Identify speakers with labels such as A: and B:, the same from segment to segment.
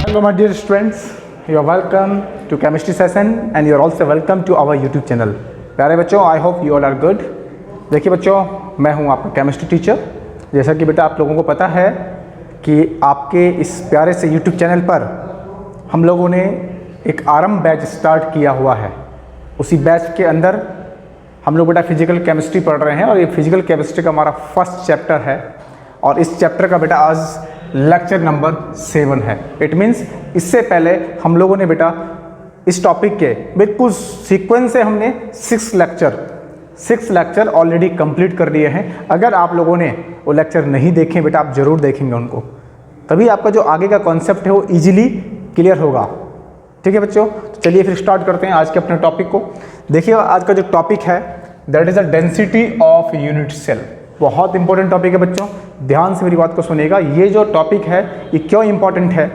A: Hello my dear students, you are welcome to chemistry session and you are also welcome to our YouTube channel। प्यारे बच्चों, I hope you all are good। देखिए बच्चों, मैं हूँ आपका chemistry teacher. जैसा कि बेटा आप लोगों को पता है कि आपके इस प्यारे से YouTube चैनल पर हम लोगों ने एक आरंभ बैच स्टार्ट किया हुआ है। उसी बैच के अंदर हम लोग बेटा फिजिकल केमिस्ट्री पढ़ रहे हैं और ये फिजिकल केमिस्ट्री का हमारा फर्स्ट चैप्टर है और इस चैप्टर का बेटा आज लेक्चर नंबर 7 है। इट मीन्स इससे पहले हम लोगों ने बेटा इस टॉपिक के बिल्कुल सीक्वेंस से हमने 6 लेक्चर ऑलरेडी कंप्लीट कर लिए हैं। अगर आप लोगों ने वो लेक्चर नहीं देखे बेटा, आप ज़रूर देखेंगे उनको, तभी आपका जो आगे का कॉन्सेप्ट है वो इजीली क्लियर होगा। ठीक है बच्चों, तो चलिए फिर स्टार्ट करते हैं आज के अपने टॉपिक को। देखिए आज का जो टॉपिक है that is the density of unit cell. बहुत इंपॉर्टेंट टॉपिक है बच्चों, ध्यान से मेरी बात को सुनिएगा। ये जो टॉपिक है ये क्यों इंपॉर्टेंट है,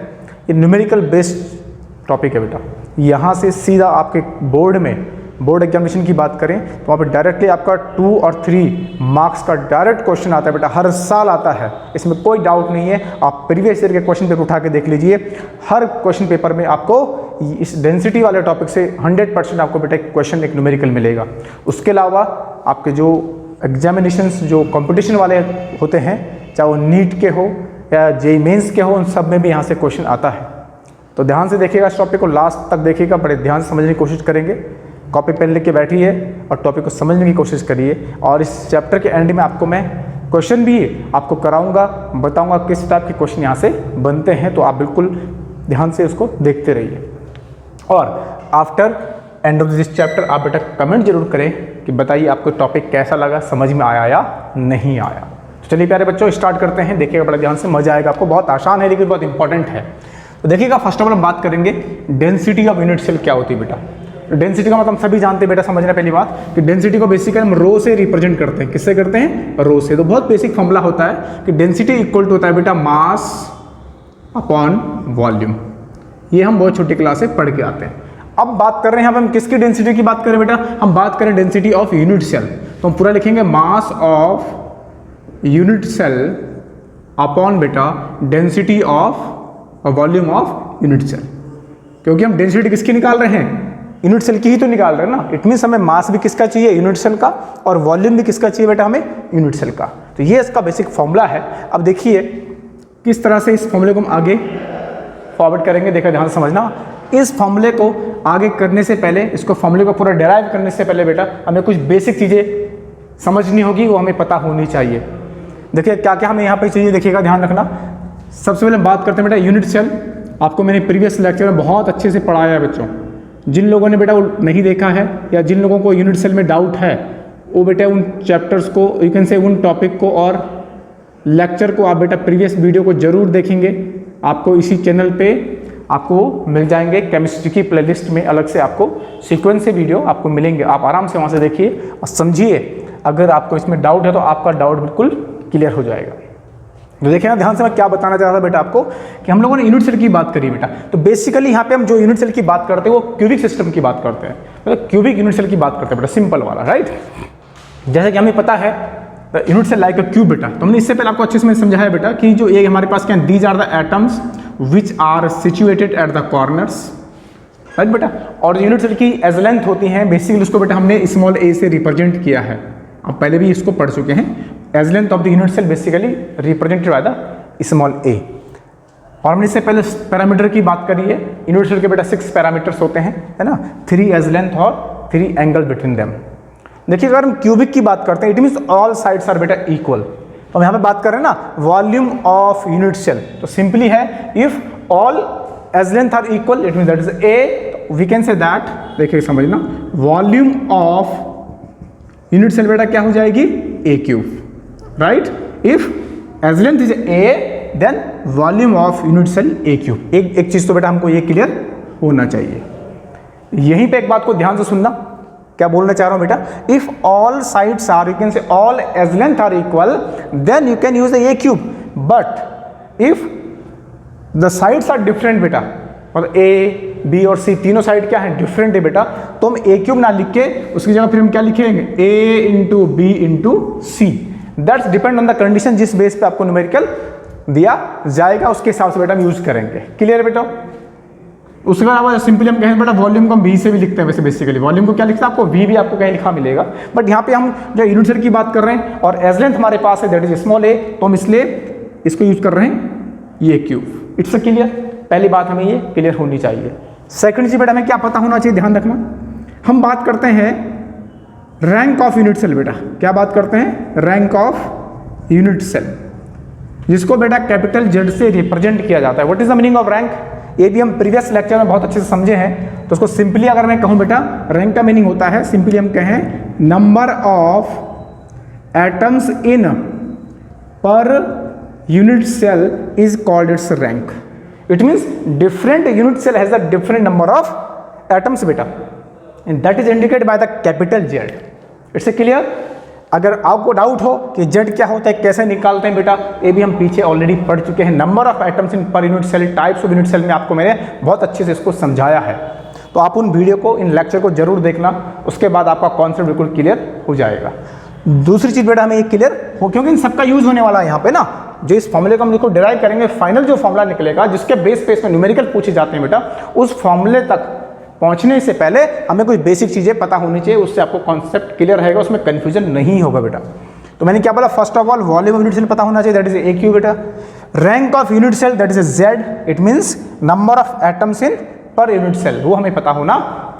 A: ये न्यूमेरिकल बेस्ड टॉपिक है बेटा। यहाँ से सीधा आपके बोर्ड एग्जामिनेशन की बात करें तो वहाँ पे डायरेक्टली आपका 2 और 3 मार्क्स का डायरेक्ट क्वेश्चन आता है बेटा, हर साल आता है, इसमें कोई डाउट नहीं है। आप प्रीवियस ईयर के क्वेश्चन पेपर उठा के देख लीजिए, हर क्वेश्चन पेपर में आपको इस डेंसिटी वाले टॉपिक से 100% आपको बेटा क्वेश्चन एक न्यूमेरिकल मिलेगा। उसके अलावा आपके जो एग्जामिनेशंस जो कंपटीशन वाले होते हैं, चाहे वो नीट के हो या जेईई मेंस के हो, उन सब में भी यहाँ से क्वेश्चन आता है। तो ध्यान से देखिएगा, इस टॉपिक को लास्ट तक देखिएगा, बड़े ध्यान से समझने की कोशिश करेंगे। कॉपी पेन लेके बैठिए और टॉपिक को समझने की कोशिश करिए। और इस चैप्टर के एंड में आपको मैं क्वेश्चन भी आपको कराऊंगा, बताऊंगा किस टाइप के क्वेश्चन यहाँ से बनते हैं, तो आप बिल्कुल ध्यान से उसको देखते रहिए। और after end of this chapter आप बेटा कमेंट जरूर करें कि बताइए आपको टॉपिक कैसा लगा, समझ में आया या नहीं आया। तो चलिए प्यारे बच्चों स्टार्ट करते हैं। देखिएगा बड़ा ध्यान से, मजा आएगा आपको। बहुत आसान है लेकिन बहुत इंपॉर्टेंट है। तो देखिएगा फर्स्ट ऑफ ऑल हम बात करेंगे डेंसिटी ऑफ यूनिट सेल क्या होती है बेटा। डेंसिटी का मतलब हम सभी जानते हैं बेटा, समझना पहली बात कि डेंसिटी को बेसिकली हम रो से रिप्रेजेंट करते हैं। किससे करते हैं? रो से। तो बहुत बेसिक फॉर्मूला होता है कि डेंसिटी इक्वल टू होता है बेटा मास अपॉन वॉल्यूम। ये हम बहुत छोटी क्लास से पढ़ के आते हैं। अब बात कर रहे हैं हम किसकी डेंसिटी की बात करें बेटा, हम बात करें डेंसिटी ऑफ यूनिट सेल। तो हम पूरा लिखेंगे mass of unit cell upon बेटा density of volume of unit cell. क्योंकि हम डेंसिटी किसकी निकाल रहे हैं? यूनिट सेल की ही तो निकाल रहे हैं ना। इट मीन्स हमें मास भी किसका चाहिए? यूनिट सेल का, और वॉल्यूम भी किसका चाहिए बेटा? हमें यूनिट सेल का। तो ये इसका बेसिक फॉर्मूला है। अब देखिए किस तरह से इस फॉर्मूले को हम आगे फॉरवर्ड करेंगे। देखा, ध्यान से समझना। इस फॉर्मूले को आगे करने से पहले, इसको फॉर्मूले को पूरा डेराइव करने से पहले बेटा हमें कुछ बेसिक चीज़ें समझनी होगी, वो हमें पता होनी चाहिए। देखिए क्या क्या हमें यहाँ पे चाहिए, देखिएगा ध्यान रखना। सबसे पहले बात करते हैं बेटा यूनिट सेल। आपको मैंने प्रीवियस लेक्चर में बहुत अच्छे से पढ़ाया है बच्चों। जिन लोगों ने बेटा वो नहीं देखा है या जिन लोगों को यूनिट सेल में डाउट है, वो बेटा उन चैप्टर्स को, यू कैन से उन टॉपिक को और लेक्चर को आप बेटा प्रीवियस वीडियो को जरूर देखेंगे। आपको इसी चैनल पे आपको मिल जाएंगे, केमिस्ट्री की प्लेलिस्ट में अलग से आपको सीक्वेंस से वीडियो आपको मिलेंगे। आप आराम से वहाँ से देखिए और समझिए। अगर आपको इसमें डाउट है तो आपका डाउट बिल्कुल क्लियर हो जाएगा। तो देखिए ना, ध्यान से मैं क्या बताना चाह रहा था बेटा आपको कि हम लोगों ने यूनिट सेल की बात करी बेटा। तो बेसिकली यहाँ पे हम जो यूनिट सेल की बात करते हैं वो क्यूबिक सिस्टम की बात करते हैं, मतलब क्यूबिक यूनिट सेल की बात करते हैं बेटा, सिंपल वाला, राइट। जैसे कि हमें पता है unit cell like a cube बेटा। तो हमने इससे पहले आपको अच्छे से समझाया बेटा कि जो ये हमारे पास क्या, these are the atoms which are situated at the corners, right बेटा। और यूनिट सेल की एज लेंथ होती हैं बेसिकली, उसको बेटा हमने स्मॉल ए से रिप्रेजेंट किया है। आप पहले भी इसको पढ़ चुके हैं। Edge length of the unit cell basically represented by the small A. और हमने इससे पहले पैरामीटर की बात करी है। यूनिट सेल के बेटा 6 पैरामीटर्स होते हैं, है ना, 3 एज लेंथ और 3 एंगल बिटवीन देम। देखिए अगर हम क्यूबिक की बात करते हैं, it means all sides are बेटा इक्वल। तो हम यहाँ पे बात कर रहे हैं ना वॉल्यूम ऑफ यूनिट सेल, तो सिंपली है if all edge length are equal it means that is a, we can say that, देखिए समझना, वॉल्यूम ऑफ यूनिट सेल बेटा क्या हो जाएगी? A cube, right. If edge length is A then volume of unit cell A cube. एक चीज तो बेटा हमको ये क्लियर होना चाहिए। यहीं पे एक बात को ध्यान से सुनना, क्या बोलना चाह रहा हूं बेटा, if all sides are, you can say all edge length are equal then you can use the a cube. But if the sides are different बेटा, और ए बी और सी तीनों साइड क्या है? डिफरेंट है बेटा, तो हम ए क्यूब ना लिख के उसकी जगह फिर हम क्या लिखेंगे? A into B into C. That's depend on the condition जिस बेस पे आपको न्यूमेरिकल दिया जाएगा, उसके हिसाब से बेटा हम यूज करेंगे। क्लियर है बेटा? उसके अलावा सिंपली हम कहें बेटा वॉल्यूम को हम वी से भी लिखते हैं। वैसे बेसिकली वॉल्यूम को क्या लिखते हैं, आपको वी भी आपको कहीं लिखा मिलेगा, बट यहाँ पे हम जो यूनिट सेल की बात कर रहे हैं और एज लेंथ हमारे पास है दैट इज स्मॉल ए, तो हम इसलिए इसको यूज कर रहे हैं ये क्यूब। It's clear? पहली बात हमें ये क्लियर होनी चाहिए। सेकंड चीज बेटा हमें क्या पता होना चाहिए, ध्यान रखना, हम बात करते हैं रैंक ऑफ यूनिट सेल। बेटा क्या बात करते हैं? रैंक ऑफ यूनिट सेल, जिसको बेटा कैपिटल जेड से रिप्रेजेंट किया जाता है। What is the meaning of rank? ये भी हम प्रीवियस लेक्चर में बहुत अच्छे से समझे हैं, तो उसको सिंपली अगर मैं कहूं बेटा, रैंक का मीनिंग होता है, सिंपली हम कहें number of atoms in per unit cell is called its rank. It means different unit cell has the different number of atoms बेटा, and that is indicated by the capital Z. It's clear? अगर आपको doubt हो कि Z क्या होता है, कैसे निकालते हैं बेटा, ये भी हम पीछे ऑलरेडी पढ़ चुके हैं। Number of atoms in per unit cell, types of unit cell में आपको मैंने बहुत अच्छे से इसको समझाया है, तो आप उन वीडियो को, इन लेक्चर को जरूर देखना, उसके बाद आपका कॉन्सेप्ट बिल्कुल क्लियर हो जाएगा। दूसरी चीज बेटा हमें ये क्लियर हो, क्योंकि इन सबका यूज होने वाला है यहाँ पे ना, जो इस फॉर्मूले को हम देखो डिराइव करेंगे, फाइनल जो फॉर्मूला निकलेगा जिसके बेस पे इसमें न्यूमेरिकल पूछे जाते हैं बेटा, उस फॉर्मूले तक पहुंचने से पहले हमें कुछ बेसिक चीजें पता होनी चाहिए, उससे आपको कॉन्सेप्ट क्लियर रहेगा, उसमें कंफ्यूजन नहीं होगा बेटा। तो मैंने क्या बोला, first of all volume of unit cell पता होना चाहिए, दैट इज ए क्यू बेटा। Rank of unit cell that is Z, it means number of atoms in per unit cell, वो हमें पता होना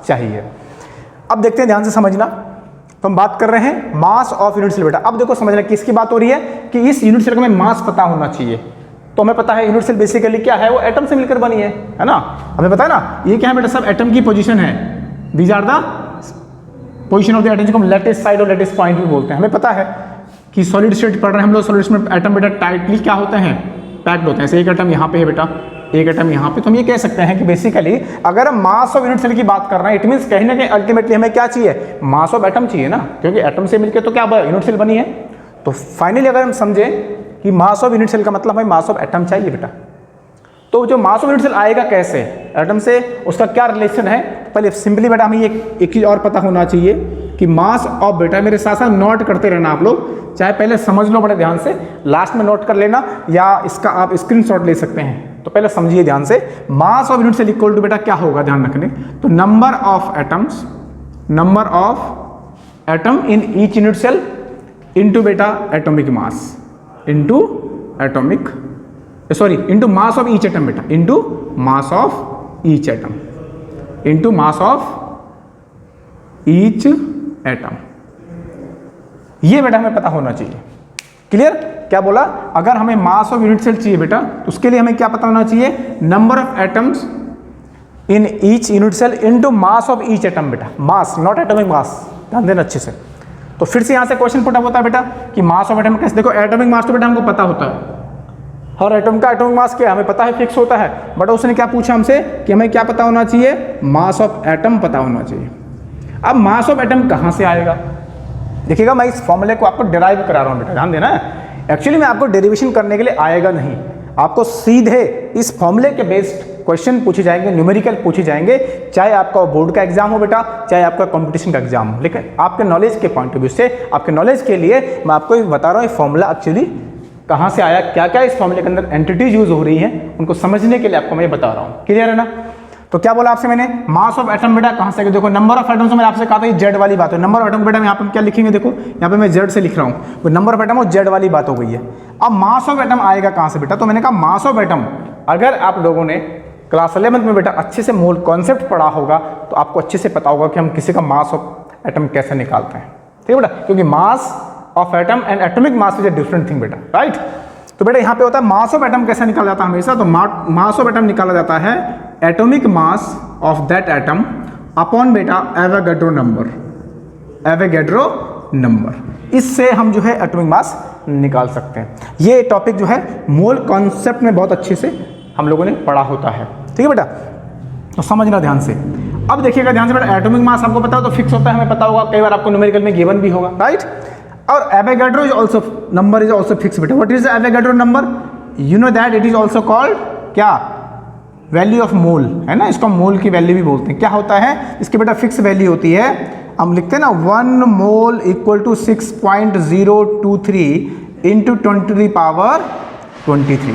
A: चाहिए। अब देखते हैं, ध्यान से समझना, तो हम बात कर रहे हैं मास ऑफ यूनिट सेल बेटा। अब देखो समझना किसकी बात हो रही है, कि इस यूनिट सेल का हमें मास पता होना चाहिए। तो हमें पता है यूनिट सेल बेसिकली क्या है, वो एटम से मिलकर बनी है ना, हमें पता है ना, ये क्या है बेटा, सब एटम की पोजीशन है, these are the position of the atom, जिसको हम लेटेस्ट साइड और लेटेस्ट पॉइंट भी बोलते हैं। हमें पता है कि सॉलिड स्टेट पढ़ रहे हैं हम लोग, सॉलिड स्टेट में एटम बेटा टाइटली क्या होते हैं, पैक्ड होते हैं। ऐसे एक एटम यहाँ पे है बेटा, एक एटम यहाँ पे, तो हम ये कह सकते हैं कि बेसिकली अगर हम मास ऑफ यूनिट सेल की बात कर रहे हैं, इट मींस कहीं ना कहीं अल्टीमेटली हमें क्या चाहिए, मास ऑफ एटम चाहिए ना, क्योंकि एटम से मिलकर तो क्या यूनिट सेल बनी है। तो फाइनली अगर हम समझे कि मास ऑफ यूनिट सेल का मतलब हमें मास ऑफ एटम चाहिए बेटा, तो जो मास ऑफ यूनिट सेल आएगा कैसे, एटम से, उसका क्या रिलेशन है, पहले सिंपली बेटा हमें एक चीज और पता होना चाहिए कि मास ऑफ बेटा, मेरे साथ साथ नोट करते रहना आप लोग, चाहे पहले समझ लो बड़े ध्यान से, लास्ट में नोट कर लेना, या इसका आप स्क्रीनशॉट ले सकते हैं। तो पहले समझिए ध्यान से, mass of unit cell equal to बेटा क्या होगा, ध्यान रखने, तो number of atoms, number of atom in each unit cell into बेटा atomic mass, into atomic, sorry into mass of each atom बेटा, into mass of each atom, into mass of each atom, ये बेटा हमें पता होना चाहिए। Clear? क्या बोला, अगर हमें मास ऑफ यूनिट सेल चाहिए बेटा, तो उसके लिए हमें क्या पता होना चाहिए, number of atoms in each unit cell into mass of each atom बेटा, मास नॉट एटॉमिक मास, ध्यान देना अच्छे से। तो फिर से यहां से क्वेश्चन पुट अप होता है बेटा कि मास ऑफ एटम कैसे, देखो एटॉमिक मास तो बेटा हमको पता होता है, हर एटम का एटॉमिक मास क्या हमें पता है, फिक्स होता है, बट उसने क्या पूछा हमसे कि हमें क्या पता होना चाहिए, मास ऑफ एटम पता होना चाहिए। अब मास ऑफ एटम कहां से आएगा, देखिएगा मैं इस फॉर्मूले को आपको डिराइव करा रहा हूं बेटा, ध्यान देना है। एक्चुअली मैं आपको डेरिवेशन करने के लिए आएगा नहीं, आपको सीधे इस फॉर्मूले के बेस्ड क्वेश्चन पूछे जाएंगे, न्यूमेरिकल पूछे जाएंगे, चाहे आपका बोर्ड का एग्जाम हो बेटा, चाहे आपका कंपटीशन का एग्जाम हो, लेकिन आपके नॉलेज के पॉइंट ऑफ व्यू से, आपके नॉलेज के लिए मैं आपको बता रहा हूँ ये फॉर्मूला एक्चुअली कहाँ से आया, क्या क्या इस फॉर्मूले के अंदर एंटिटीज यूज हो रही हैं, उनको समझने के लिए आपको मैं बता रहा हूँ। क्लियर है ना? तो क्या बोला आपसे मैंने, मास ऑफ एटम बेटा कहाँ से, देखो नंबर ऑफ एटम से मैंने आपसे कहा था ये जेड वाली बात है, नंबर ऑफ एटम बेटा यहाँ पे क्या लिखेंगे, देखो यहाँ पे मैं जेड से लिख रहा हूँ, तो नंबर ऑफ एटम वो जेड वाली बात हो गई है। अब मास ऑफ एटम आएगा कहाँ से बेटा, तो मैंने कहा मास ऑफ एटम, अगर आप लोगों ने क्लास 11th में बेटा अच्छे से मोल कॉन्सेप्ट पढ़ा होगा, तो आपको अच्छे से पता होगा कि हम किसी का मास ऑफ एटम कैसे निकालते हैं, ठीक है बेटा, क्योंकि mass of atom and atomic mass is a different thing बेटा, राइट। तो बेटा यहाँ पे होता है मास ऑफ एटम कैसे निकाला जाता है हमेशा, तो मास ऑफ एटम निकाला जाता है atomic mass of that atom upon बेटा एवोगैड्रो नंबर, एवोगैड्रो नंबर, इससे हम जो है एटॉमिक मास निकाल सकते हैं। ये टॉपिक जो है मोल कॉन्सेप्ट में बहुत अच्छे से हम लोगों ने पढ़ा होता है, ठीक है बेटा, तो समझना ध्यान से। अब देखिएगा ध्यान से बेटा, एटॉमिक मास आपको पता हो तो फिक्स होता है, हमें पता होगा, कई बार आपको न्यूमेरिकल में गिवन भी होगा, राइट। और Avogadro is also number is also fix बेटा। What is the Avogadro number, you know that it is also called क्या, वैल्यू ऑफ मोल, है ना, इसको मोल की वैल्यू भी बोलते हैं। क्या होता है, इसकी बेटा फिक्स वैल्यू होती है, हम लिखते हैं ना 1 mole equal to 6.023 into 10 to the power 23.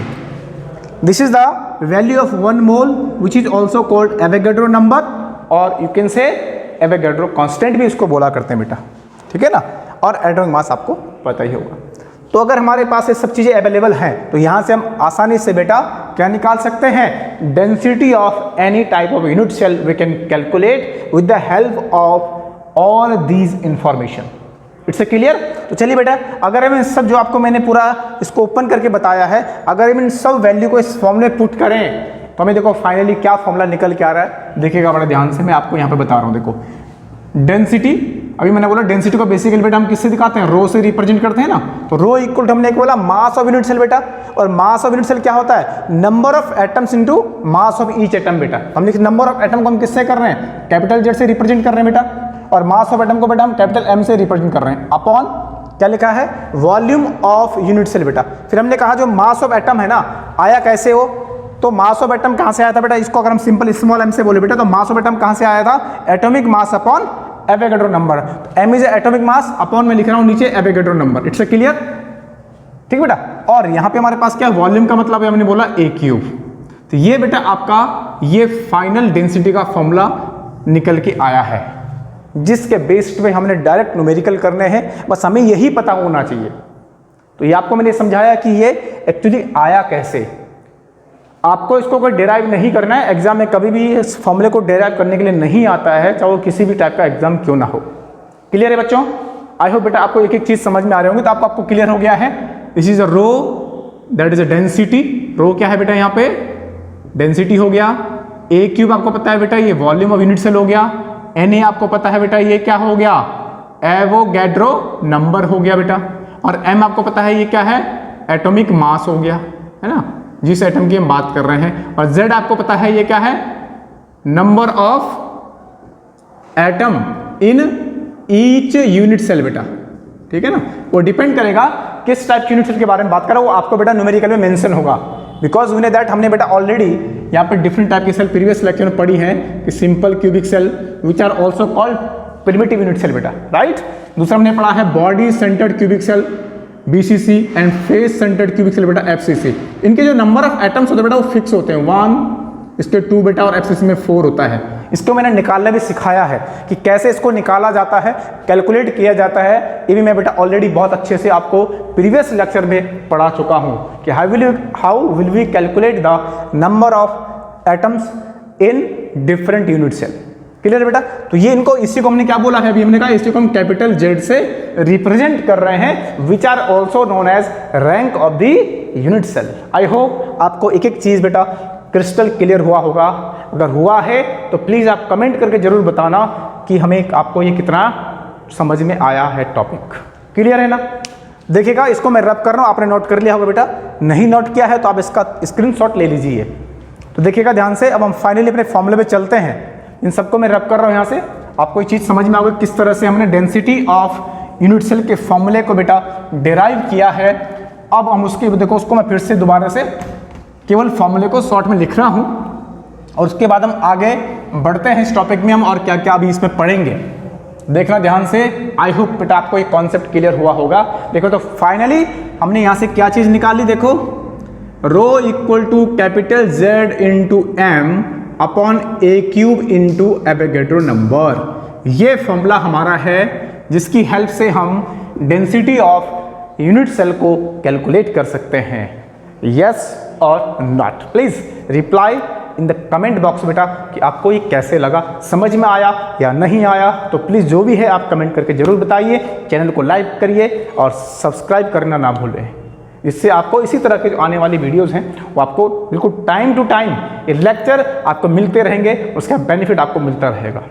A: This is the value of 1 mole which is also called Avogadro number और you can say Avogadro constant भी इसको बोला करते हैं बेटा, ठीक है ना। और एटॉमिक मास आपको पता ही होगा। तो अगर हमारे पास ये सब चीज़ें अवेलेबल हैं तो यहाँ से हम आसानी से बेटा क्या निकाल सकते हैं, density of any type of unit cell we can calculate with the help of all these information. It's a clear. तो चलिए बेटा, अगर हम इन सब जो आपको मैंने पूरा इसको ओपन करके बताया है, अगर हम इन सब वैल्यू को इस फॉर्मूले पुट करें तो हमें देखो फाइनली क्या फॉर्मूला निकल के आ रहा है, देखिएगा बड़ा ध्यान से, मैं आपको यहाँ पे बता रहा हूँ। देखो डेंसिटी, अभी मैंने बोला डेंसिटी को बेसिकली बेटा हम किससे दिखाते हैं, रो से रिप्रेजेंट करते हैं ना। तो रो इक्वल टू हमने एक बोला मास ऑफ यूनिट सेल बेटा, और मास ऑफ यूनिट सेल क्या होता है, number of atoms into mass of each atom बेटा। हमने नंबर ऑफ एटम को हम किससे कर रहे हैं, कैपिटल जेड से रिप्रेजेंट कर रहे हैं बेटा, और मास ऑफ एटम को बेटा हम कैपिटल एम से रिप्रेजेंट कर रहे हैं अपॉन क्या लिखा है, वॉल्यूम ऑफ यूनिट सेल बेटा। फिर हमने कहा जो मास ऑफ एटम है ना, आया कैसे हो, तो मास ऑफ एटम कहां से आया था बेटा, इसको अगर हम सिंपल स्मॉल एम से बोले बेटा, तो मास ऑफ एटम कहां से आया था, atomic mass upon Avogadro number. M is atomic mass, upon में लिख रहा हूं नीचे Avogadro number. It's a clear, ठीक बेटा। और यहां पे हमारे पास क्या वॉल्यूम का मतलब है, हमने बोला ए क्यूब। तो ये बेटा आपका ये फाइनल डेंसिटी का फॉर्मूला निकल के आया है, जिसके बेस्ड पे हमने डायरेक्ट न्यूमेरिकल करने हैं, बस हमें यही पता होना चाहिए। तो ये आपको मैंने समझाया कि ये एक्चुअली आया कैसे। आपको इसको कोई डेराइव नहीं करना है, एग्जाम में कभी भी इस फॉर्मूले को डेराइव करने के लिए नहीं आता है, चाहे वो किसी भी टाइप का एग्जाम क्यों ना हो। क्लियर है बच्चों? आई होप बेटा आपको एक एक चीज समझ में आ रही होंगी। तो आपको क्लियर हो गया है, this is a rho, that is a density. Rho क्या है बेटा, यहाँ पे डेंसिटी हो गया। ए क्यूब आपको पता है बेटा ये वॉल्यूम ऑफ यूनिट सेल हो गया। Na आपको पता है बेटा ये क्या हो गया, एवोगैड्रो नंबर हो गया बेटा। और M आपको पता है ये क्या है, एटॉमिक मास हो गया, है ना, जिस एटम की हम बात कर रहे हैं। और Z आपको पता है ये क्या है, number of atom in each unit cell बेटा, ठीक है ना। वो डिपेंड करेगा किस टाइप की यूनिट सेल के बारे में बात करो, वो आपको बेटा न्यूमेरिकल में मेंशन होगा। बिकॉज वी नो दैट हमने बेटा ऑलरेडी यहाँ पे डिफरेंट टाइप की सेल प्रीवियस लेक्चर में पढ़ी है कि simple cubic cell which are also called primitive unit cell बेटा, राइट। दूसरा हमने पढ़ा है body centred cubic cell BCC and face centred cubic cell बेटा FCC। इनके जो नंबर ऑफ एटम्स होते हैं बेटा वो फिक्स होते हैं, 1 इसके 2 बेटा, और FCC में 4 होता है। इसको मैंने निकालना भी सिखाया है कि कैसे इसको निकाला जाता है, कैलकुलेट किया जाता है। ये भी मैं बेटा ऑलरेडी बहुत अच्छे से आपको प्रीवियस लेक्चर में पढ़ा चुका हूँ कि how will we calculate the number of atoms in different unit cell. Clear बेटा। तो ये इनको, इसी को हमने क्या बोला है, अभी हमने कहा इसी को हम कैपिटल जेड से रिप्रेजेंट कर रहे हैं, which are also known as rank of the unit cell. I hope आपको एक एक चीज बेटा क्रिस्टल क्लियर हुआ होगा। अगर हुआ है तो प्लीज आप कमेंट करके जरूर बताना कि हमें आपको ये कितना समझ में आया है टॉपिक। क्लियर है ना। देखिएगा इसको मैं रब कर रहा हूं, आपने नोट कर लिया होगा बेटा, नहीं नोट किया है तो आप इसका स्क्रीनशॉट ले लीजिए। तो देखिएगा ध्यान से, अब हम फाइनली अपने फॉर्मूले पे चलते हैं। इन सबको मैं रब कर रहा हूं यहाँ से, आपको ये चीज समझ में आ गई किस तरह से हमने डेंसिटी ऑफ यूनिट सेल के फॉर्मूले को बेटा डिराइव किया है। अब हम उसके देखो, उसको मैं फिर से दोबारा से केवल फॉर्मूले को शॉर्ट में लिख रहा हूं, और उसके बाद हम आगे बढ़ते हैं इस टॉपिक में, हम और क्या क्या अभी इसमें पढ़ेंगे। देखना ध्यान से, आई होप बेटा आपको एक कॉन्सेप्ट क्लियर हुआ होगा। देखो तो फाइनली हमने यहां से क्या चीज निकाली, देखो rho equal to capital Z into M upon A cube into Avogadro number. ये फॉर्मूला हमारा है जिसकी हेल्प से हम डेंसिटी ऑफ यूनिट सेल को कैलकुलेट कर सकते हैं। यस और not, please reply in the comment box बेटा कि आपको ये कैसे लगा, समझ में आया या नहीं आया। तो प्लीज़ जो भी है आप कमेंट करके जरूर बताइए। चैनल को लाइक करिए और सब्सक्राइब करना ना भूलें, इससे आपको इसी तरह के जो आने वाली वीडियोस हैं वो आपको बिल्कुल टाइम टू टाइम लेक्चर आपको मिलते रहेंगे, उसका बेनिफिट आपको मिलता रहेगा।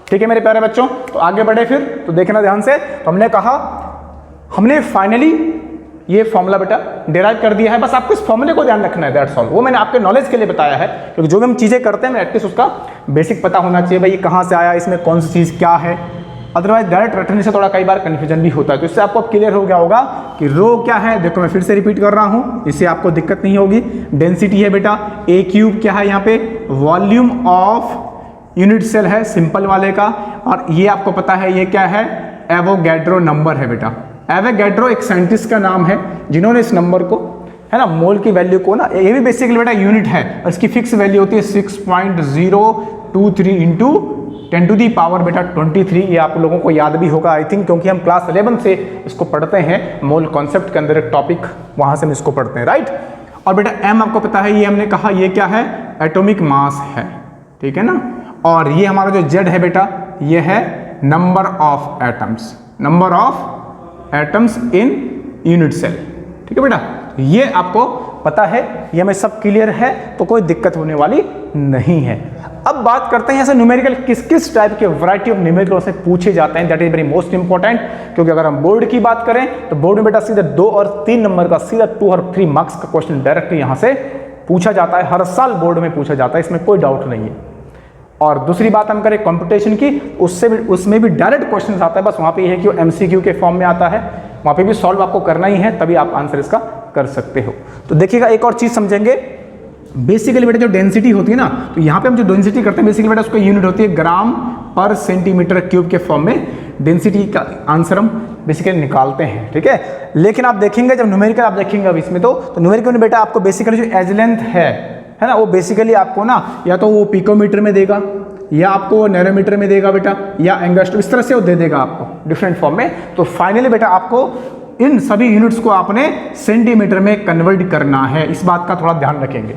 A: ठीक है मेरे प्यारे बच्चों, तो आगे बढ़े फिर। तो देखना ध्यान से, तो हमने कहा हमने फाइनली ये फॉर्मूला बेटा डिराइव कर दिया है, बस आपको इस फॉर्मूले को ध्यान रखना है, दैट्स ऑल। वो मैंने आपके नॉलेज के लिए बताया है, क्योंकि जो भी हम चीज़ें करते हैं एटलीस्ट उसका बेसिक पता होना चाहिए, भाई ये कहाँ से आया, इसमें कौन सी चीज़ क्या है। अदरवाइज डायरेक्ट रटने से थोड़ा कई बार कन्फ्यूजन भी होता है। तो इससे आपको क्लियर हो गया होगा कि रो क्या है। देखो मैं फिर से रिपीट कर रहा हूँ, इससे आपको दिक्कत नहीं होगी। डेंसिटी है बेटा ए क्यूब, क्या है यहाँ पे वॉल्यूम ऑफ यूनिट सेल है सिंपल वाले का, और ये आपको पता है ये क्या है, एवोगैड्रो नंबर है बेटा। एवोगैड्रो एक साइंटिस्ट का नाम है जिन्होंने इस नंबर को, है ना, मोल की वैल्यू को ना, ये भी बेसिकली बेटा यूनिट है और इसकी फिक्स वैल्यू होती है 6.023 इंटू 10 टू दी पावर बेटा 23। ये आप लोगों को याद भी होगा आई थिंक, क्योंकि हम क्लास 11 से इसको पढ़ते हैं, मोल कॉन्सेप्ट के अंदर एक टॉपिक, वहां से हम इसको पढ़ते हैं, राइट। और बेटा m आपको पता है, ये हमने कहा ये क्या है, एटॉमिक मास है, ठीक है ना। और ये हमारा जो z है बेटा, ये है number of atoms, number of atoms in unit cell, ठीक है बेटा। ये आपको पता है, ये हमें सब क्लियर है, तो कोई दिक्कत होने वाली नहीं है। अब बात करते हैं ऐसे न्यूमेरिकल किस किस टाइप के वैरायटी ऑफ न्यूमेरिकल से पूछे जाते हैं, that is very most important. क्योंकि अगर हम बोर्ड की बात करें तो बोर्ड में बेटा सीधा 2 और 3 नंबर का, सीधा 2 और 3 मार्क्स का क्वेश्चन डायरेक्टली यहां से पूछा जाता है, हर साल बोर्ड में पूछा जाता है, इसमें कोई डाउट नहीं है। और दूसरी बात हम करें कंपटीशन की, उसमें भी डायरेक्ट क्वेश्चन आता है, बस वहां पे ये है कि वो MCQ के फॉर्म में आता है, वहां पे भी सॉल्व आपको करना ही है, तभी आप आंसर इसका कर सकते हो। तो देखिएगा एक और चीज समझेंगे, बेसिकली बेटा जो डेंसिटी होती है ना, तो यहाँ पे हम जो डेंसिटी करते हैं बेसिकली बेटा उसका यूनिट होती है ग्राम पर सेंटीमीटर क्यूब के फॉर्म में डेंसिटी का आंसर हम बेसिकली निकालते हैं, ठीक है। लेकिन आप देखेंगे जब न्यूमेरिकल आप देखेंगे अब इसमें तो न्यूमेरिकल में बेटा आपको बेसिकली जो एज लेंथ है ना, वो बेसिकली आपको ना या तो वो पिकोमीटर में देगा, या आपको नैनोमीटर में देगा बेटा, या एंगस्ट्रॉम, इस तरह से वो दे देगा आपको डिफरेंट फॉर्म में। तो फाइनली बेटा आपको इन सभी यूनिट्स को आपने सेंटीमीटर में कन्वर्ट करना है, इस बात का थोड़ा ध्यान रखेंगे,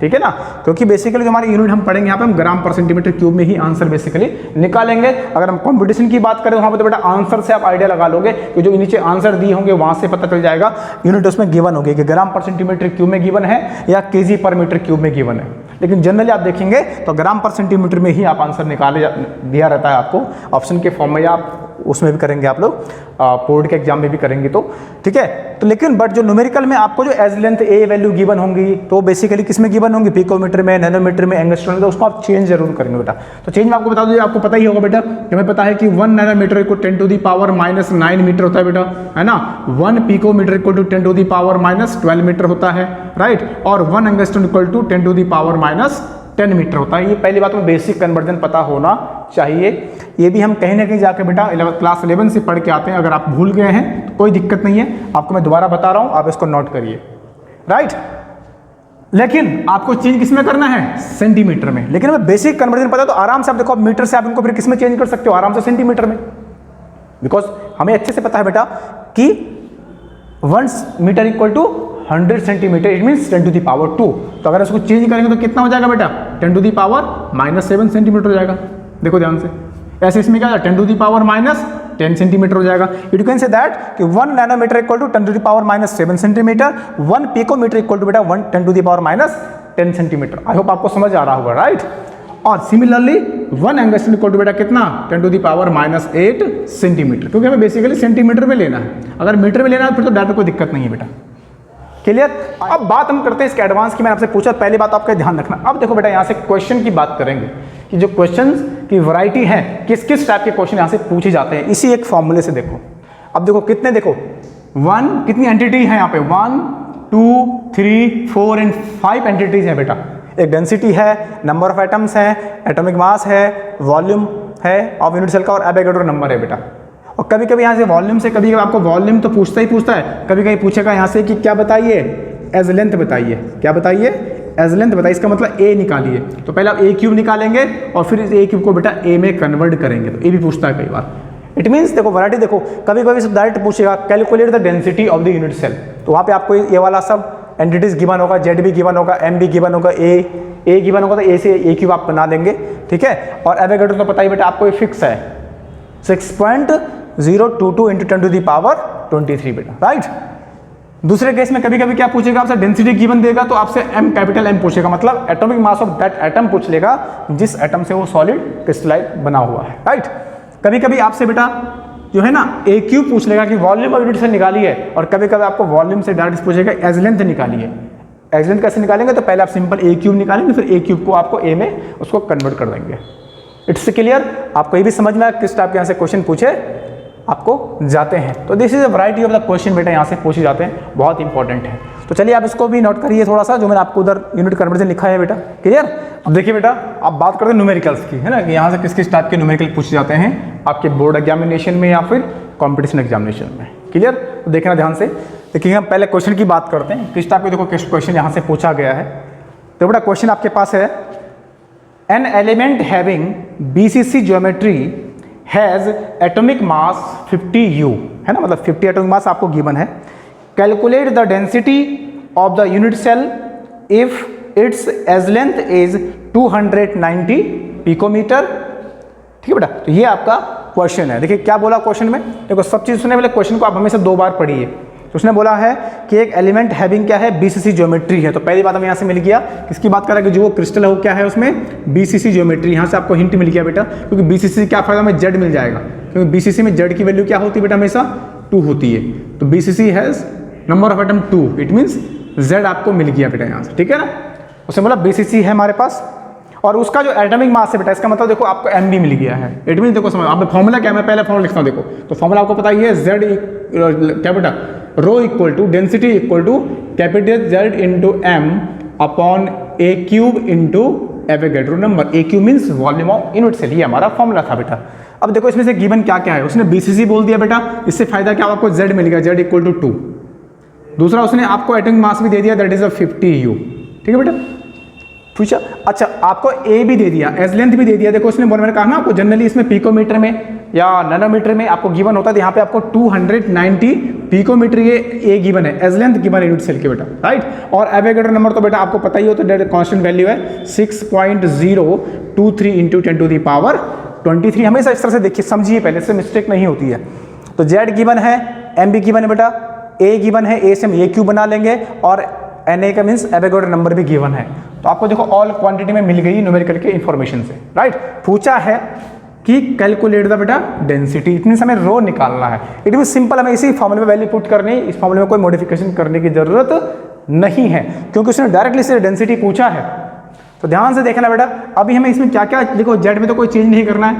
A: ठीक है ना। क्योंकि बेसिकली जो हमारे यूनिट हम पढ़ेंगे यहाँ पे हम ग्राम पर सेंटीमीटर क्यूब में ही आंसर बेसिकली निकालेंगे। अगर हम कंपटीशन की बात करें तो वहाँ पे तो बेटा आंसर से आप आइडिया लगा लोगे कि जो नीचे आंसर दिए होंगे वहाँ से पता चल जाएगा यूनिट उसमें गिवन होगी कि ग्राम पर सेंटीमीटर क्यूब में गिवन है या केजी पर मीटर क्यूब में गिवन है। लेकिन जनरली आप देखेंगे तो ग्राम पर सेंटीमीटर में ही आप आंसर निकाले दिया रहता है आपको ऑप्शन के फॉर्म में, या आप उसमें भी करेंगे आप लोग, बोर्ड के एग्जाम में भी करेंगे तो, ठीक है। तो लेकिन बट जो न्यूमेरिकल में आपको जो एज लेंथ ए वैल्यू गिवन होंगी तो बेसिकली किस में गिवन होंगी, पिकोमीटर में, नैनोमीटर में, एंगस्ट्रॉम में, तो उसको आप चेंज जरूर करेंगे बेटा। तो चेंज में आपको बता दूं, आपको पता ही होगा बेटा, हमें पता है कि 1 नैनोमीटर को 10 टू दी पावर -9 मीटर होता है बेटा, है ना। 1 picometre equal to 10 to the power -12 metre होता है, राइट। और 1 angstrom equal to 10 to the power -10 metre होता है। ये पहली बात में बेसिक कन्वर्जन पता होना चाहिए। ये भी हम कहीं ना कहीं जाके बेटा क्लास 11 से पढ़ के आते हैं, अगर आप भूल गए हैं तो कोई दिक्कत नहीं है, आपको मैं दोबारा बता रहा हूं, आप इसको नोट करिए, राइट। लेकिन आपको चेंज किस में करना है, सेंटीमीटर में। लेकिन हमें बेसिक कन्वर्जन पता है तो आराम से आप देखो, मीटर से आप इनको फिर किस में चेंज कर सकते हो, आराम से सेंटीमीटर में, बिकॉज हमें अच्छे से पता है बेटा कि 1 metre equal to 100 centimetre, it means 10 to the power 2। तो अगर इसको चेंज करेंगे तो कितना हो जाएगा बेटा, 10 टू दी पावर -7 सेंटीमीटर हो जाएगा। देखो ध्यान से, ऐसे इसमें क्या 10 टू दी पावर -10 सेंटीमीटर हो जाएगा। इट कैन से दैट कि 1 nanometre equal to 10 to the power -7 centimetre, 1 picometre equal to बेटा 10 to the power -10 centimetre. I hope आपको समझ आ रहा होगा, राइट। और सिमिलरली 1 एंगस्ट्रॉम इक्वल टू बेटा कितना, 10 टू दी पावर -8 सेंटीमीटर, क्योंकि हमें बेसिकली सेंटीमीटर में लेना है। अगर मीटर में लेना है फिर तो डाटा कोई दिक्कत नहीं है बेटा, क्लियर। अब बात हम करते हैं इसके एडवांस की। मैंने आपसे पूछा, पहली बात आपका ध्यान रखना। अब देखो बेटा यहाँ से क्वेश्चन की बात करेंगे कि जो क्वेश्चंस की वैरायटी है, किस किस टाइप के क्वेश्चन यहाँ से पूछे जाते हैं, इसी एक फॉर्मूले से देखो। अब देखो कितने, देखो 1 कितनी एंटिटी है यहाँ पे, 1 2 3 4 एंड 5 एंटिटीज है बेटा। एक डेंसिटी है, नंबर ऑफ एटम्स है, एटॉमिक मास है, वॉल्यूम है ऑफ यूनिट सेल का, और एवोगाड्रो नंबर है बेटा। और कभी कभी यहाँ से वॉल्यूम से, कभी आपको वॉल्यूम तो पूछता ही पूछता है, कभी कभी पूछेगा यहाँ से कि क्या बताइए, एज लेंथ बताइए, क्या बताइए, एज लेंथ बताइए, इसका मतलब ए निकालिए। तो पहले आप ए क्यूब निकालेंगे और फिर इस ए क्यूब को बेटा ए में कन्वर्ट करेंगे, तो ए भी पूछता है कई बार। इट मीन्स देखो वैरायटी देखो, कभी कभी सब डायरेक्ट पूछेगा calculate the density of the unit cell, तो वहाँ पे आपको ये वाला सब एंटिटीज गिवन होगा, जेड भी गिवन होगा, एम भी गिवन होगा, ए गिवन होगा, तो ए से ए क्यूब आप बना देंगे, ठीक है। और एवोगाड्रो तो पता ही बेटा आपको ये फिक्स है 6.022 इंटू 10 टू दी पावर 23 बेटा, राइट। दूसरे केस में कभी कभी क्या पूछेगा आपसे, डेंसिटी गिवन देगा तो आपसे एम, कैपिटल एम पूछेगा, मतलब atomic mass of that atom पूछ लेगा जिस एटम से वो सॉलिड क्रिस्टलाइट बना हुआ है, राइट। कभी कभी आपसे बेटा जो है ना ए क्यूब पूछ लेगा कि वॉल्यूम ऑफ यूनिट से निकाली है, और कभी कभी आपको वॉल्यूम से डायरेक्ट पूछेगा एज लेंथ निकाली है। एज लेंथ कैसे निकालेंगे, तो पहले आप सिंपल ए क्यूब निकालेंगे, फिर ए क्यूब को आपको ए में उसको कन्वर्ट कर देंगे। इट्स क्लियर, आपको ये भी समझ में आया किस टाइप के यहाँ से क्वेश्चन पूछे आपको जाते हैं। तो this is a variety of the question बेटा यहाँ से पूछे जाते हैं, बहुत इंपॉर्टेंट है। तो चलिए आप इसको भी नोट करिए थोड़ा सा, जो मैंने आपको उधर यूनिट कन्वर्जन लिखा है बेटा, क्लियर। अब देखिए बेटा, आप बात करते हैं न्यूमेरिकल्स की, है ना, कि यहाँ से किस किस टाइप के न्यूमेरिकल पूछे जाते हैं आपके बोर्ड एग्जामिनेशन में या फिर कॉम्पिटिशन एग्जामिनेशन में, क्लियर। तो देखना ध्यान से, देखिए हम पहले क्वेश्चन की बात करते हैं। किस टाइप का देखो क्वेश्चन यहाँ से पूछा गया है। तो बेटा क्वेश्चन आपके पास है, an element having BCC geometry has atomic mass 50U, है ना, मतलब 50 एटॉमिक मास आपको गिवन है। Calculate the density of the unit cell if it's edge length is 290 picometre. ठीक है बेटा, तो ये आपका क्वेश्चन है। देखिए क्या बोला क्वेश्चन में, देखो सब चीज़ सुनने वाले क्वेश्चन को आप हमेशा 2 बार पढ़िए। तो उसने बोला है कि एक एलिमेंट हैविंग क्या है, BCC ज्योमेट्री है। तो पहली बात हमें यहाँ से मिल गया, किसकी बात कर रहा है कि जो क्रिस्टल है वो क्या है, उसमें BCC ज्योमेट्री। यहाँ से आपको हिंट मिल गया बेटा, क्योंकि BCC क्या फायदा, हमें Z मिल जाएगा, क्योंकि BCC में Z की वैल्यू क्या होती है बेटा, हमेशा 2 होती है। तो BCC has number of atom 2, it means Z आपको मिल गया बेटा यहाँ से। ठीक है ना, उसने बोला BCC है हमारे पास और उसका जो एटॉमिक मास है बेटा, इसका मतलब देखो आपको M भी मिल गया है। इट मीन देखो समझ, आप फॉर्मूला क्या है, मैं पहले फॉर्मूला लिखता हूँ। देखो तो फॉर्मूला आपको पता ही है, Z क्या बेटा, rho equal to density equal to capital Z into M upon A cube into Avogadro number. A cube means volume of unit cell, ये हमारा फॉर्मूला था बेटा। अब देखो इसमें से गिवन क्या क्या है, उसने BCC बोल दिया बेटा, इससे फायदा क्या, आपको Z मिल गया, Z इक्वल टू 2। दूसरा उसने आपको एटॉमिक मास भी दे दिया, दैट इज 50U। ठीक है बेटा, पूछा। अच्छा आपको A भी दे दिया, एज लेंथ भी दे दिया। देखो उसने बोला, मैंने कहा ना आपको जनरली इसमें पिकोमीटर में या नैनोमीटर में आपको गिवन होता है, तो यहाँ पे आपको 290 पिकोमीटर ये A गिवन है, एज लेंथ गिवन है यूनिट सेल के बेटा, राइट। और एवोगैड्रो नंबर तो बेटा आपको पता ही हो, तो कांस्टेंट वैल्यू है 6.023 इंटू 10 टू द पावर 23। हमेशा इस तरह से देखिए, समझिए पहले, इससे मिस्टेक नहीं होती है। तो Z गिवन है, M भी गिवन है बेटा, A गिवन है, A से हम A क्यूब बना लेंगे, और Na का मीन्स एवोगैड्रो नंबर भी गिवन है। तो आपको देखो ऑल क्वांटिटी में मिल गई न्यूमेरिकल के इन्फॉर्मेशन से, राइट। पूछा है कि कैलकुलेट द बेटा डेंसिटी, इट मीन्स हमें रो निकालना है। इट मीन्स सिंपल, हमें इसी फॉर्मूले में वैल्यू पुट करनी, इस फॉर्मूले में कोई मॉडिफिकेशन करने की जरूरत नहीं है, क्योंकि उसने डायरेक्टली से डेंसिटी पूछा है। तो ध्यान से देखना बेटा, अभी हमें इसमें क्या क्या, देखो Z में तो कोई चेंज नहीं करना है,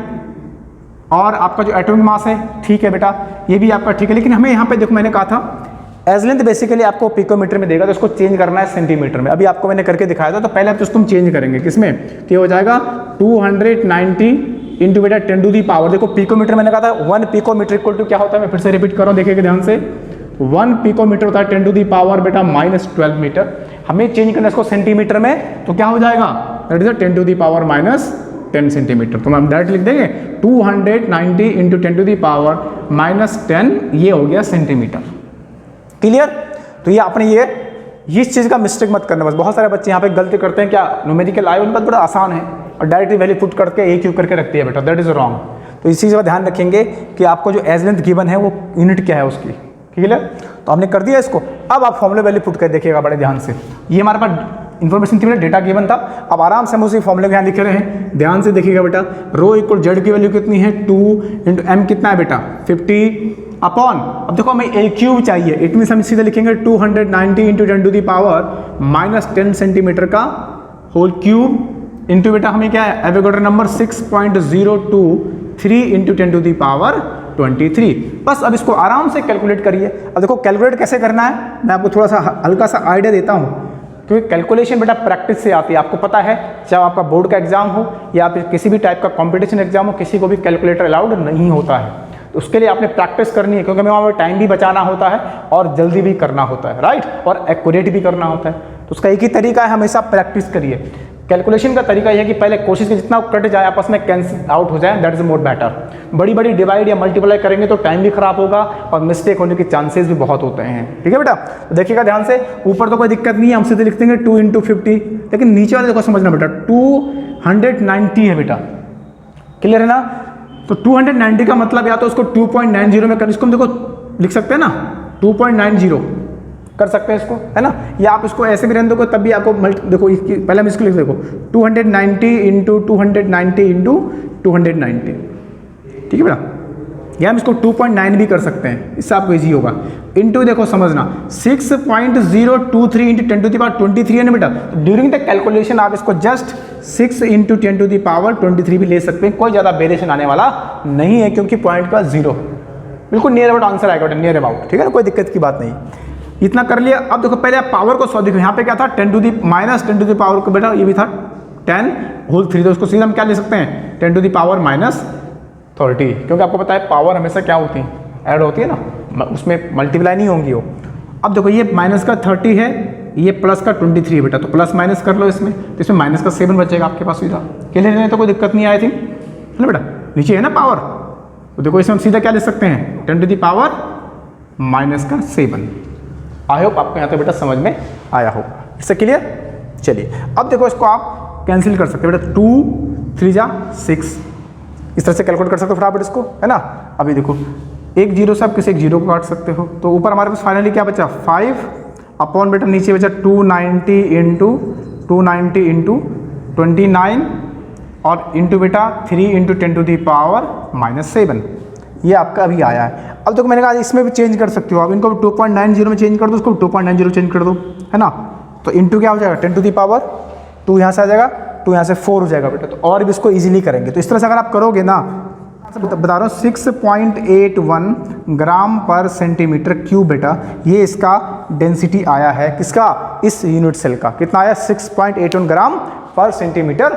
A: और आपका जो एटॉमिक मास है ठीक है बेटा, ये भी आपका ठीक है, लेकिन हमें यहाँ पे देखो मैंने कहा था एज लेंथ बेसिकली आपको पिकोमीटर में देगा, तो उसको चेंज करना है सेंटीमीटर में। अभी आपको मैंने करके दिखाया था, तो पहले आप तो तुम चेंज करेंगे किसमें, तो ये हो जाएगा 290 इंटू बेटा 10 टू दी पावर। देखो पिकोमीटर मैंने कहा था 1 पिकोमीटर इक्वल टू क्या होता है, मैं फिर से रिपीट कर रहा हूँ, देखिएगा ध्यान से। 1 पिकोमीटर होता है 10 टू दी पावर बेटा -12 मीटर। हमें चेंज करना है इसको सेंटीमीटर में, तो क्या हो जाएगा, that is 10 to the power -10 centimetre. तो हम डायरेक्ट लिख देंगे 290 इंटू 10 टू दी पावर -10, ये हो गया सेंटीमीटर। क्लियर। तो ये आपने ये इस चीज़ का मिस्टेक मत करना। बस बहुत सारे बच्चे यहाँ पे गलती करते हैं, क्या न्यूमेरिकल आए उनका बड़ा आसान है और डायरेक्टली वैल्यू पुट करके A क्यूब करके रखती है बेटा, दैट इज रॉन्ग। तो इस चीज़ का ध्यान रखेंगे कि आपको जो एज लेंथ गिवन है वो यूनिट क्या है उसकी। क्लियर, तो हमने कर दिया इसको। अब आप फॉर्मूले वैल्यू पुट कर देखिएगा बड़े ध्यान से। ये हमारे पास इन्फॉर्मेशन थी बेटा, डेटा गिवन था। अब आराम से हम उसी फॉर्मूले को यहाँ लिख रहे हैं, ध्यान से देखिएगा बेटा। रो इक्वल Z की वैल्यू कितनी है 2 इंटू M कितना है बेटा 50 अपॉन, अब देखो हमें A क्यूब चाहिए, इट मीन्स हम सीधे लिखेंगे 290 into 10 to the power -10 centimetre का होल क्यूब इंटू बेटा हमें क्या है Avogadro number 6.023 into 10 to the power 23। बस अब इसको आराम से कैलकुलेट करिए। अब देखो कैलकुलेट कैसे करना है, मैं आपको थोड़ा सा हल्का सा आइडिया देता हूँ, क्योंकि कैलकुलेशन बेटा प्रैक्टिस से आती है। आपको पता है, चाहे आपका बोर्ड का एग्जाम हो या फिर किसी भी टाइप का कॉम्पिटिशन एग्जाम हो, किसी को भी कैलकुलेटर अलाउड नहीं होता है। तो उसके लिए आपने प्रैक्टिस करनी है, क्योंकि हमें वहाँ पर टाइम भी बचाना होता है और जल्दी भी करना होता है, राइट, और एक्यूरेट भी करना होता है। तो उसका एक ही तरीका है, हमेशा प्रैक्टिस करिए। कैलकुलेशन का तरीका यह है कि पहले कोशिश की जितना कट जाए आपस में कैंसिल आउट हो जाए, दैट इज मोर बेटर। बड़ी बड़ी डिवाइड या मल्टीप्लाई करेंगे तो टाइम भी खराब होगा और मिस्टेक होने के चांसेस भी बहुत होते हैं। ठीक है बेटा, तो देखिएगा ध्यान से। ऊपर तो कोई दिक्कत नहीं है, हम सीधे लिख देंगे 2 इंटू 50, लेकिन नीचे वाले देखो समझना बेटा 290 है बेटा, क्लियर है ना। तो 290 का मतलब या तो उसको 2.90 में कर, इसको हम देखो लिख सकते हैं ना 2.90 कर सकते हैं इसको, है ना, या आप इसको ऐसे भी रहने दो तब भी आपको देखो पहले हम इसको लिख देखो 290 इंटू 290 इंटू 290, ठीक है बेटा, या हम इसको 2.9 भी कर सकते हैं, इससे आपको इजी होगा। इंटू देखो समझना 6.023 इंटू 10 टू द पावर 23 है ना बेटा। ड्यूरिंग द कैलकुलेशन आप इसको just 6 into 10 to the power 23 भी ले सकते हैं, कोई ज़्यादा वेरिएशन आने वाला नहीं है, क्योंकि पॉइंट का 0 बिल्कुल नियर अबाउट आंसर आएगा, नियर अबाउट, ठीक है ना, कोई दिक्कत की बात नहीं। इतना कर लिया। अब देखो पहले आप पावर को सॉल्व देखो, यहाँ पे क्या था 10 to the -10 to the power को बेटा, ये भी था 10 होल 3, तो उसको सीधा हम क्या ले सकते हैं 10 टू दी पावर -30, क्योंकि आपको पता है पावर हमेशा क्या होती है, ऐड होती है ना, उसमें मल्टीप्लाई नहीं होंगी वो। अब देखो ये माइनस का 30 है, ये प्लस का 23 है बेटा, तो प्लस माइनस कर लो इसमें, तो इसमें माइनस का 7 बचेगा आपके पास सीधा। क्लियर है? तो कोई दिक्कत नहीं आई थिंक, है ना बेटा? नीचे है ना पावर, तो देखो इसमें हम सीधा क्या लिख सकते हैं, 10 टू द पावर माइनस का 7। आई होप आपको यहाँ तक बेटा समझ में आया होगा। इससे क्लियर? चलिए अब देखो इसको आप कैंसिल कर सकते हैं बेटा, 2 3 जा 6, इस तरह से कैलकुलेट कर सकते हो फटाफट इसको, है ना? अभी देखो एक जीरो से आप किसी एक जीरो को काट सकते हो, तो ऊपर हमारे पास फाइनली क्या बचा 5 अपॉन बेटा नीचे बचा 290 इंटू 29 और इंटू बेटा 3 into 10 to the power minus 7। ये आपका अभी आया है। अब देखो मैंने कहा इसमें भी चेंज कर सकते हो आप, इनको 2.90 में चेंज कर दो, उसको 2.90 चेंज कर दो, है ना? तो इंटू क्या हो जाएगा 10 टू दी पावर 2 यहाँ से आ जाएगा, 2 यहाँ से 4 हो जाएगा बेटा। तो और भी इसको ईजिली करेंगे। तो इस तरह से अगर आप करोगे ना, बता रहा हूँ 6.81 ग्राम पर सेंटीमीटर क्यूब बेटा, ये इसका डेंसिटी आया है। किसका? इस यूनिट सेल का। कितना आया? 6.81 ग्राम पर सेंटीमीटर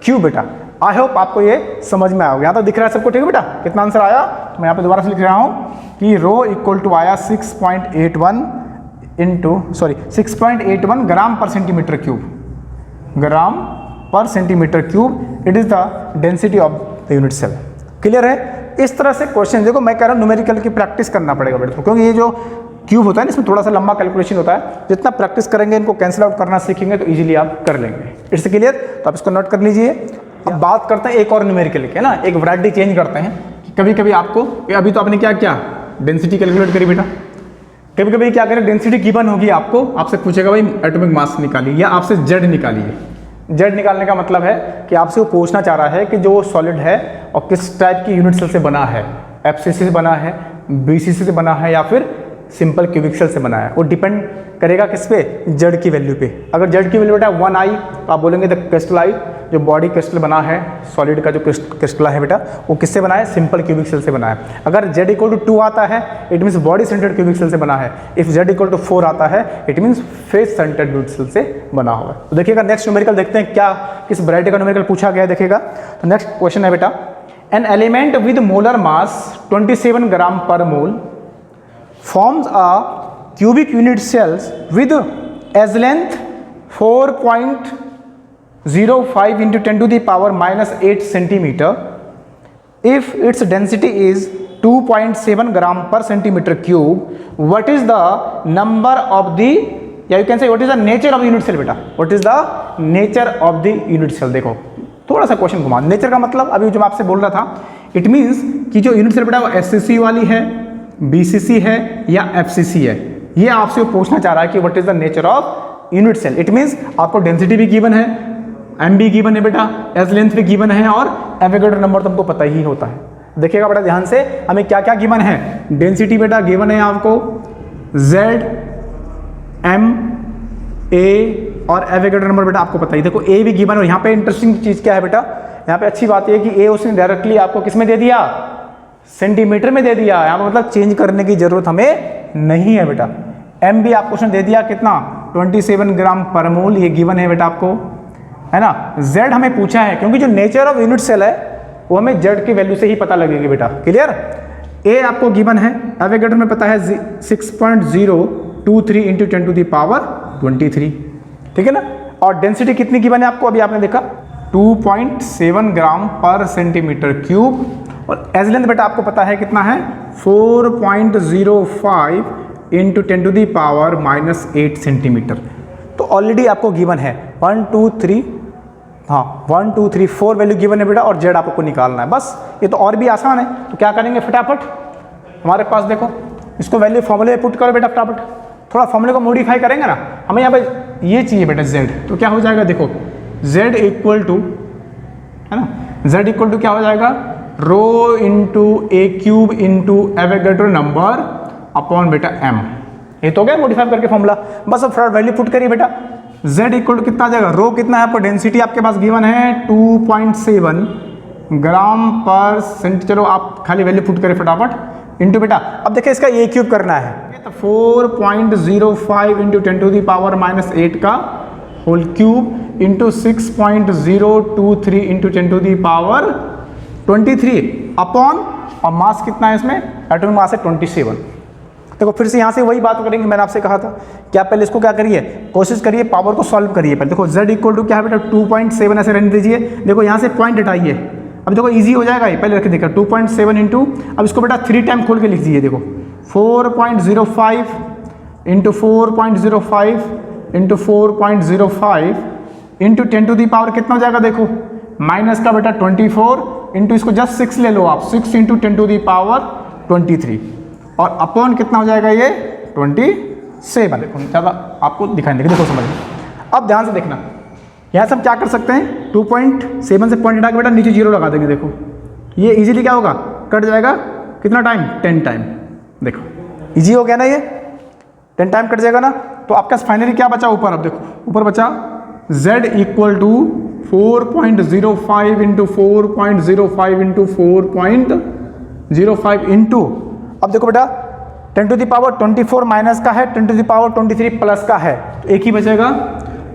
A: क्यूब बेटा। आई होप आपको ये समझ में आया। यहाँ तो दिख रहा है सबको, ठीक है बेटा? कितना आंसर आया तो मैं यहाँ पे दोबारा से लिख रहा हूँ कि रो इक्वल टू आया 6.81 ग्राम per centimetre cube, gram per centimetre cube. It is the density of the unit cell. Clear है? इस तरह से क्वेश्चन देखो, मैं कह रहा हूँ न्यूमेरिकल की प्रैक्टिस करना पड़ेगा बेटा, क्योंकि ये जो क्यूब होता है ना, इसमें थोड़ा सा लंबा कैलकुलेशन होता है। जितना प्रैक्टिस करेंगे, इनको कैंसिल आउट करना सीखेंगे तो इजीली आप कर लेंगे। It's clear? तो आप इसको नोट कर लीजिए। अब बात करते हैं एक और न्यूमेरिकल की, है ना? एक वैरायटी चेंज करते हैं कि कभी कभी आपको, अभी तो आपने क्या किया, डेंसिटी कैलकुलेट करी बेटा, कभी कभी क्या करें, डेंसिटी गिवन होगी आपको, आपसे पूछेगा भाई एटॉमिक मास निकालिए या आपसे जेड निकालिए। जेड निकालने का मतलब है कि आपसे वो पूछना चाह रहा है कि जो सॉलिड है और किस टाइप की यूनिट सेल से बना है, एफसीसी से बना है, बीसीसी से बना है या फिर सिंपल क्यूबिक सेल से बना है। वो डिपेंड करेगा किस पे? जेड की वैल्यू पे। अगर जेड की वैल्यू बेटा 1 आई तो आप बोलेंगे द क्रिस्टल आई, जो बॉडी क्रिस्टल बना है सॉलिड का, जो क्रिस्टल है बेटा वो किससे बना है? सिंपल क्यूबिक सेल से बना है। अगर जेड इक्वल टू 2 आता है it means body centred cubic cell से बना है। इफ जेड इक्वल टू 4 आता है it means face centred cubic cell से बना होगा। तो देखिएगा नेक्स्ट न्यूमेरिकल देखते हैं क्या किस वैरायटी का न्यूमेरिकल पूछा गया है। देखिएगा तो नेक्स्ट क्वेश्चन है बेटा, an element with molar mass 27 gram per mole forms a cubic unit cells with as length 4.05 into 10 to the power minus 8 centimeter. If its density is 2.7 gram per centimeter cube, what is the number of the, या you can say what is the nature of the unit cell बेटा? What is the nature of the unit cell? देखो थोड़ा सा question घुमा। Nature का मतलब अभी जो मैं आपसे बोल रहा था, इट मीन्स कि जो यूनिट सेल बेटा वो एससीसी वाली है, बीसीसी है या एफसीसी है। ये आपसे वो पूछना चाह रहा है कि what is the nature of unit cell. It means आपको डेंसिटी भी गिवन है, एम भी गिवन है बेटा, एज लेंथ भी गिवन है और एवोगैड्रो नंबर तो हमको पता ही होता है। देखिएगा बेटा ध्यान से, हमें क्या क्या गिवन है। डेंसिटी बेटा गिवन है आपको जेड, एम, ए और एवोगैड्रो नंबर बेटा आपको पता ही। देखो ए भी गिवन है और यहाँ पे इंटरेस्टिंग चीज क्या है बेटा, यहाँ पे अच्छी बात यह है कि ए उसने डायरेक्टली आपको किस में दे दिया? सेंटीमीटर में दे दिया। यहाँ पर मतलब चेंज करने की जरूरत हमें नहीं है बेटा। एम भी आपको उसने दे दिया कितना? 27 ग्राम पर मोल, ये गिवन है बेटा आपको, है ना? जेड हमें पूछा है क्योंकि जो नेचर ऑफ यूनिट सेल है वो हमें जेड की वैल्यू से ही पता लगेगी बेटा। क्लियर? ए आपको गिवन है, एवोगैड्रो में पता है 6.023 इंटू 10 टू द पावर 23, ठीक है ना? और डेंसिटी कितनी गिवन है आपको? अभी आपने देखा 2.7 ग्राम पर सेंटीमीटर क्यूब। और एज लेंथ बेटा आपको पता है कितना है? 4.05 into 10 to the power minus 8 centimetre. तो ऑलरेडी आपको गिवन है 1 2 3, हाँ 1 2 3 4 वैल्यू गिवन है बेटा और जेड आपको निकालना है बस। ये तो और भी आसान है। तो क्या करेंगे फटाफट, हमारे पास देखो इसको वैल्यू फॉर्मूले पुट करो बेटा फटाफट। थोड़ा फॉर्मूले को मॉडिफाई करेंगे ना, हमें यहाँ पे ये चाहिए बेटा जेड, तो क्या हो जाएगा देखो जेड इक्वल टू, है ना, जेड इक्वल टू क्या हो जाएगा? Rho into A cube into Avogadro number upon बेटा एम। ये तो गया मॉडिफाई करके फॉर्मूला। बस अब फटाफट वैल्यू पुट करिए बेटा। जेड इक्वल टू कितना आ जाएगा? रो कितना है आपको? डेंसिटी आपके पास गिवन है 2.7 ग्राम पर सेंट। चलो आप खाली वैल्यू पुट करिए फटाफट, इंटू बेटा अब देखिए इसका ए क्यूब करना है तो 4.05 into 10 to the power minus 8 का whole cube into 6.023 into 10 to the power 23 upon, और मास कितना है इसमें? एटॉमिक मास है 27। देखो फिर से यहाँ से वही बात करेंगे, मैंने आपसे कहा था कि आप पहले इसको क्या करिए, कोशिश करिए पावर को सॉल्व करिए पहले। देखो z इक्वल टू क्या है बेटा 2.7 ऐसे रहने दीजिए। देखो यहाँ से पॉइंट हटाइए, अब देखो इजी हो जाएगा ये, पहले रख देखा 2.7 इंटू, अब इसको बेटा 3 टाइम खोल के लिख दीजिए। देखो 4.05 into 4.05 into 4.05 into 10 to the power कितना हो जाएगा, देखो माइनस का बेटा 24 इंटू इसको जस्ट 6 ले लो आप, 6 इंटू 10 टू दी पावर 23 और अपॉन कितना हो जाएगा ये 27। देखो ज़्यादा आपको दिखाई देगा, देखो समझ। अब ध्यान से देखना, यहाँ से हम क्या कर सकते हैं, 2.7 से पॉइंट हटा के बेटा नीचे 0 लगा देंगे। देखो ये इजीली क्या होगा, कट जाएगा, कितना टाइम 10 टाइम। देखो इजी हो गया ना, ये 10 टाइम कट जाएगा ना। तो आपका फाइनली क्या बचा ऊपर, अब देखो ऊपर बचा z equal to 4.05 into 4.05 into 4.05 into, अब देखो बेटा 10 टू दी पावर 24 माइनस का है, 10 टू दी पावर 23 प्लस का है, तो एक ही बचेगा।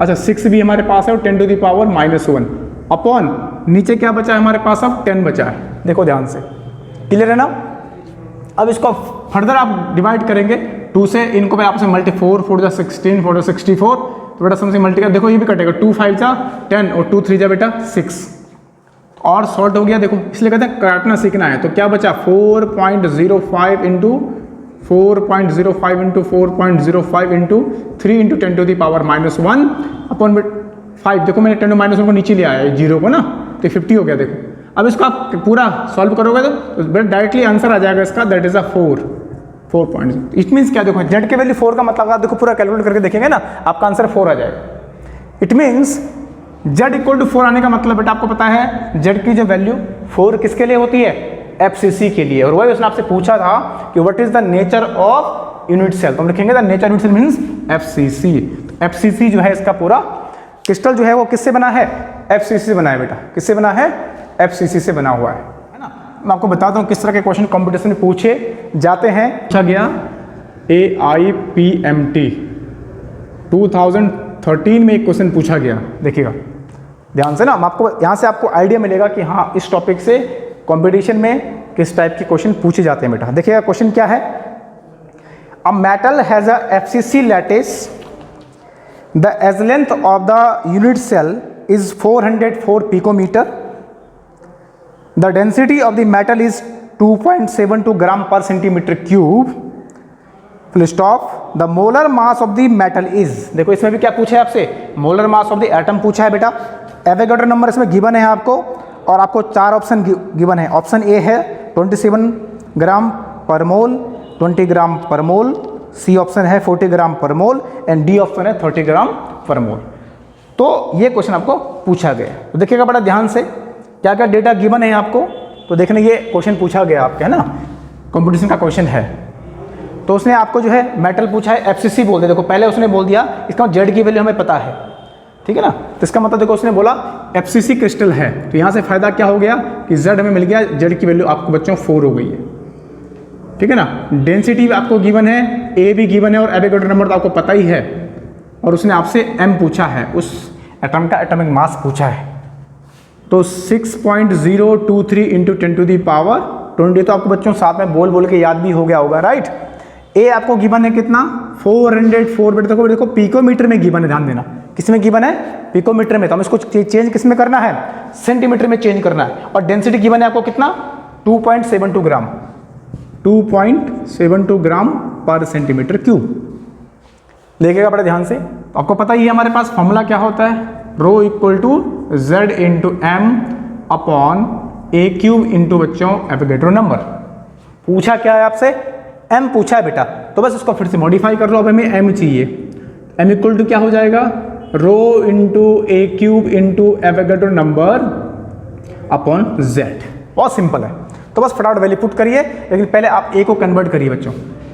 A: अच्छा 6 भी हमारे पास है और 10 टू दी पावर -1 अपॉन नीचे क्या बचा है हमारे पास, अब 10 बचा है। देखो ध्यान से, क्लियर है ना। अब इसको फर्दर आप डिवाइड करेंगे 2 से, इनको मैं आपसे मल्टी 4 4 जा 16 4 जा 64, तो बेटा समझे मल्टी का, देखो ये भी कटेगा 2 5 जा 10 और 2 3 जा बेटा 6 और शॉर्ट हो गया। देखो इसलिए कहते हैं काटना सीखना है। तो क्या बचा 4.05 into 4.05 into 4.05 into 3 into 10 to the power -1 upon 5। देखो मैंने 10 -1 को नीचे लिया है 0 को ना, तो 50 हो गया। देखो अब इसको आप पूरा सॉल्व करोगे तो डायरेक्टली आंसर आ जाएगा इसका, that is a 4 point. It means क्या, देखो जेड के वैल्यू 4 का मतलब आप देखो पूरा कैलकुलेट करके देखेंगे ना, आपका आंसर 4 आ जाएगा। It means z equal to 4 आने का मतलब बेटा आपको पता है z की जो वैल्यू 4 किसके लिए होती है, FCC के लिए। और वही उसने आपसे पूछा था कि what is the nature of unit cell, तो हम लिखेंगे the nature unit cell means FCC। FCC जो है इसका पूरा क्रिस्टल जो है वो किससे बना है, FCC से बना है बेटा। किससे बना है, FCC से बना हुआ है ना। मैं आपको बताता हूँ किस तरह के क्वेश्चन कंपटीशन में पूछे जाते हैं। पूछा गया AIPMT 2013 में एक क्वेश्चन पूछा गया, देखिएगा ध्यान से ना। आपको यहाँ से आपको आइडिया मिलेगा कि हाँ इस टॉपिक से कंपटीशन में किस टाइप के क्वेश्चन पूछे जाते हैं बेटा। देखिएगा क्वेश्चन क्या है, a metal has a FCC lattice, the edge length of the unit cell is 404 picometre, the density of the metal is 2.72 gram per centimetre cube, full stop, the molar mass of the metal is. देखो इसमें भी क्या पूछा है आपसे, molar mass of the atom पूछा है बेटा। एवोगैड्रो नंबर इसमें गिवन है आपको, और आपको 4 ऑप्शन गिवन है। ऑप्शन ए है 27 ग्राम पर मोल, 20 ग्राम पर मोल, सी ऑप्शन है 40 ग्राम per mole and D option है 30 ग्राम पर मोल। तो ये क्वेश्चन आपको पूछा गया। तो देखिएगा बड़ा ध्यान से क्या क्या डेटा गिवन है आपको, तो देखने ये क्वेश्चन पूछा गया आपके, है ना, कंपटीशन का क्वेश्चन है। तो उसने आपको जो है मेटल पूछा है FCC बोल दे। देखो पहले उसने बोल दिया, इसका जेड की वैल्यू हमें पता है, ठीक है ना। तो इसका मतलब देखो उसने बोला FCC क्रिस्टल है, तो यहाँ से फायदा क्या हो गया कि Z हमें मिल गया, जेड की वैल्यू आपको बच्चों 4 हो गई है, ठीक है ना। डेंसिटी आपको गिवन है, A भी गिवन है और एवोगैड्रो नंबर तो आपको पता ही है। और उसने आपसे M पूछा है, उस एटम का एटॉमिक मास पूछा है। तो 6.023 इंटू 10 टू दी पावर 20, तो आपको बच्चों साथ में बोल के याद भी हो गया होगा, राइट। ए आपको गिवन है कितना 404 बेटा। देखो देखो पिकोमीटर में गिवन है, ध्यान देना किस में गिवन है, पिकोमीटर में। तो हम इसको चेंज किस में करना है, सेंटीमीटर में चेंज करना है। और डेंसिटी गिवन है आपको कितना 2.72 ग्राम, 2.72 ग्राम पर सेंटीमीटर क्यूब। देखिएगा बड़े ध्यान से, तो आपको पता ही है हमारे पास फॉर्मूला क्या होता है, rho equal to Z into M upon A cube into बच्चों एवोगैड्रो नंबर। पूछा क्या है आपसे, M पूछा है बेटा, तो बस इसको फिर से मॉडिफाई कर लो। अब हमें M चाहिए, M इक्वल टू क्या हो जाएगा, rho into A cube into Avogadro number upon Z। बहुत सिंपल है, तो बस फटाफट वैल्यू पुट करिए। लेकिन पहले आप A को कन्वर्ट करिए बच्चों।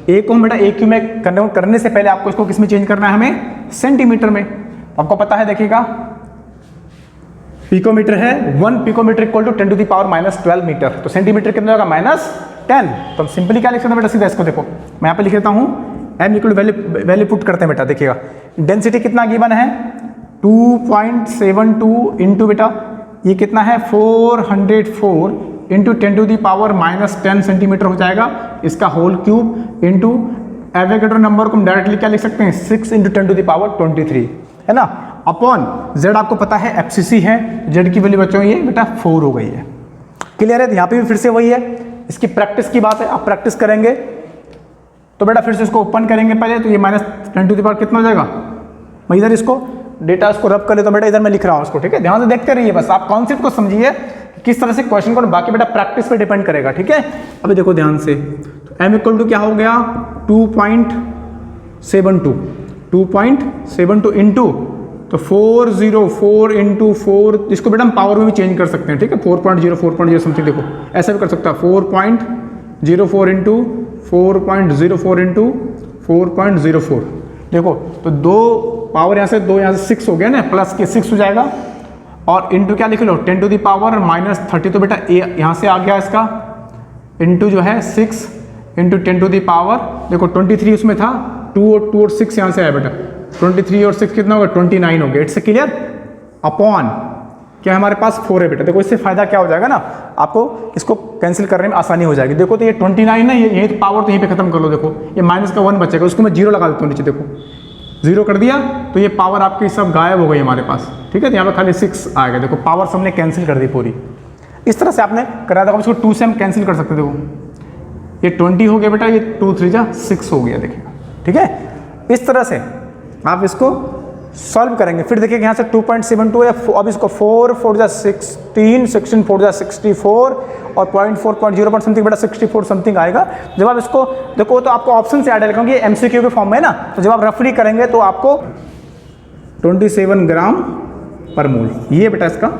A: A को बेटा ए क्यूब में कन्वर्ट करने से पहले आपको इसको किस में चेंज करना है, हमें सेंटीमीटर में। आपको पता है, देखिएगा पिकोमीटर है, 1 picometre equal to 10 to the power -12 metre. तो सेंटीमीटर कितना होगा -10। तो हम सिंपली क्या लिख सकते हैं बेटा, सीधा इसको देखो मैं यहाँ पे लिख देता हूँ, M इक्वल वैल्यू पुट करते हैं बेटा। देखिएगा डेंसिटी कितना गिवन है 2.72 इंटू बेटा ये कितना है 404 into 10 to the power -10 centimetre हो जाएगा, इसका whole cube into Avogadro number को हम डायरेक्टली क्या लिख सकते हैं 6 × 10⁻23 है ना, अपॉन z आपको पता है एफसीसी है, z की वैल्यू बच्चों ये बेटा 4 हो गई है। क्लियर है? तो यहाँ पे भी फिर से वही है, इसकी प्रैक्टिस की बात है, आप प्रैक्टिस करेंगे तो बेटा फिर से इसको ओपन करेंगे पहले, तो ये -10 कितना हो जाएगा, मैं इधर इसको डेटा इसको रब कर ले तो बेटा इधर मैं लिख रहा हूँ उसको, ठीक है, ध्यान से देखते रहिए, बस आप कॉन्सेप्ट को समझिए किस तरह से क्वेश्चन को, बाकी बेटा प्रैक्टिस पे डिपेंड करेगा, ठीक है। अभी देखो ध्यान से, तो m = क्या हो गया 2.72 इंटू तो 404 इंटू 4, इसको बेटा हम पावर में भी चेंज कर सकते हैं, ठीक है, 4.0 समथिंग, देखो ऐसा भी कर सकता है 4.04 इंटू 4.04 इंटू 4.04, देखो तो 2 पावर यहाँ से 2 यहाँ से 6 हो गया ना, प्लस के 6 हो जाएगा, और इंटू क्या लिख लो 10⁻−30, तो बेटा ए यहाँ से आ गया इसका, इंटू जो है 6 इंटू 10⁻, देखो 23 उसमें था, 2 और 6 यहाँ से आया बेटा, 23 और 6 कितना होगा 29 हो गया। It's clear? अपॉन क्या हमारे पास 4 है बेटा, देखो इससे फायदा क्या हो जाएगा ना, आपको इसको कैंसिल करने में आसानी हो जाएगी। देखो तो ये 29 है, यही तो पावर तो यहीं पे खत्म कर लो, देखो ये माइनस का 1 बचेगा, उसको मैं 0 लगा देता हूँ नीचे, देखो 0 कर दिया तो ये पावर आपकी सब गायब हो गई हमारे पास, ठीक है, तो यहाँ पे खाली 6 आएगा, देखो पावर हमने कैंसिल कर दी पूरी। इस तरह से आपने कराया था, इसको 2 से हम कैंसिल कर सकते, देखो ये 20 हो गया बेटा, ये 2 3 जा 6 हो गया, देखिएगा, ठीक है। इस तरह से आप इसको सॉल्व करेंगे, फिर देखिए यहाँ से 2.72 है, अब इसको 4 4 जा 16, 16 4 जा 64 और 0.4 समथिंग बेटा 64 समथिंग आएगा। जब आप इसको देखो तो आपको ऑप्शन से ऐड है, क्योंकि एमसीक्यू के फॉर्म में ना, तो जब आप रफली करेंगे तो आपको 27 ग्राम पर मोल, ये बेटा इसका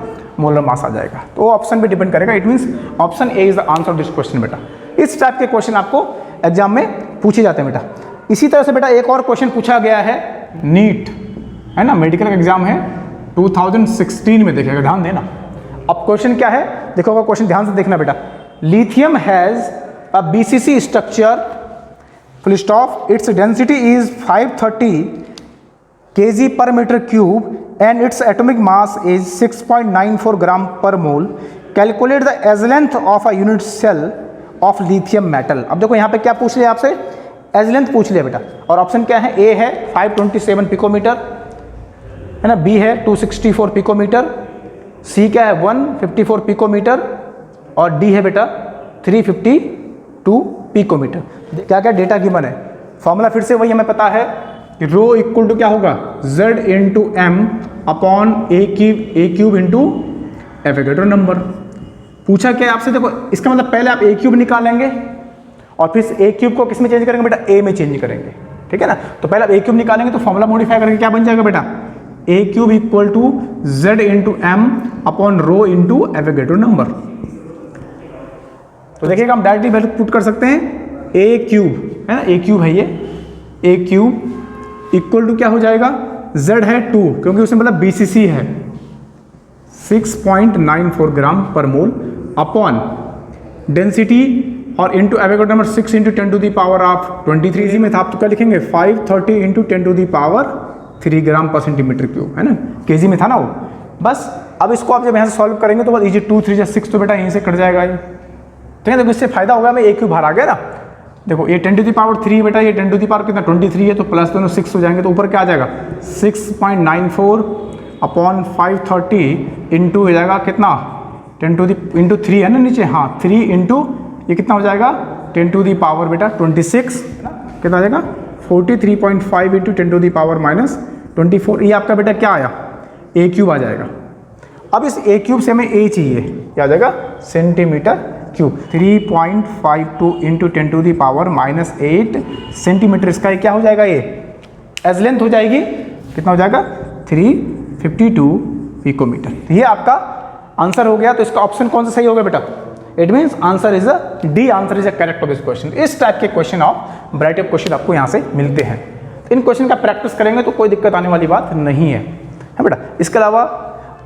A: मोलर मास आ जाएगा। तो ऑप्शन पे डिपेंड करेगा, it means option A is the answer of this question बेटा। इस टाइप के क्वेश्चन आपको एग्जाम में पूछे जाते हैं बेटा। इसी तरह से बेटा एक और क्वेश्चन पूछा गया है नीट, है ना, मेडिकल का एग्जाम है 2016 में, देखिएगा ध्यान देना। अब क्वेश्चन क्या है, देखोगा क्वेश्चन ध्यान से देखना बेटा। Lithium has a BCC structure full stop, its density is 530 kg per meter cube and its atomic mass is 6.94 gram per mole. Calculate the as length of a unit cell of lithium metal. अब देखो यहाँ पे क्या पूछ लिया आपसे, as length पूछ लिया बेटा, और ऑप्शन क्या है, ए है 527 पिकोमीटर, है ना, बी है 264 पिकोमीटर, सी क्या है 154 पिकोमीटर, और डी है बेटा 352 पिकोमीटर। क्या क्या डेटा गिवन है, फॉर्मूला फिर से वही हमें पता है कि रो इक्वल टू क्या होगा z into M upon A cube into Avogadro number. पूछा क्या आपसे, देखो इसका मतलब पहले आप ए क्यूब निकालेंगे और फिर ए क्यूब को किस में चेंज करेंगे बेटा, ए में चेंज करेंगे, ठीक है ना। तो पहले आप ए क्यूब निकालेंगे तो फॉर्मूला मॉडिफाई करके क्या बन जाएगा बेटा, A cube equal to z into M upon rho into Avogadro number. तो देखिएगा हम डायरेक्टली वैल्यू पुट कर सकते हैं, ए क्यूब है ना, ए क्यूब है ये, ए क्यूब इक्वल टू क्या हो जाएगा, z है 2 क्योंकि उसमें मतलब BCC है 6.94 gram per mole upon density और into Avogadro number 6 into 10 to the power of 23 इसी में था, आप तो क्या लिखेंगे 530 into 10 to the power 3 gram per centimetre cube, है ना, केजी में था ना वो। बस अब इसको आप जब यहाँ से सॉल्व करेंगे तो बस इजी 2 3 6 तो बेटा यहीं से कट जाएगा ये, ठीक है। देखो इससे फायदा होगा, मैं ए क्यूब बाहर आ गया ना, देखो ये 10 टू दी पावर 3 बेटा, ये 10 टू दी पावर कितना 23 है, तो प्लस दोनों 6 हो जाएंगे, तो ऊपर क्या आ जाएगा 6.94 अपॉन 530 इंटू हो जाएगा कितना 10 टू दी इंटू 3 है ना नीचे, हाँ 3 इंटू ये कितना हो जाएगा 10 टू दी पावर बेटा 26, कितना आ जाएगा 43.5 इंटू 10 टू दी पावर -24, ये आपका बेटा क्या आया ए क्यूब आ जाएगा। अब इस ए क्यूब से हमें ए चाहिए, क्या आ जाएगा centimetre cube, 3.52 into 10 to the power -8 centimetre, इसका क्या हो जाएगा, ये एज लेंथ हो जाएगी, कितना हो जाएगा 352 पिकोमीटर। ये आपका आंसर हो गया। तो इसका ऑप्शन कौन सा सही होगा बेटा, it means answer is D, answer is a correct of this question. इस टाइप के question of variety of question आपको यहाँ से मिलते हैं। इन क्वेश्चन का प्रैक्टिस करेंगे तो कोई दिक्कत आने वाली बात नहीं है बेटा। इसके अलावा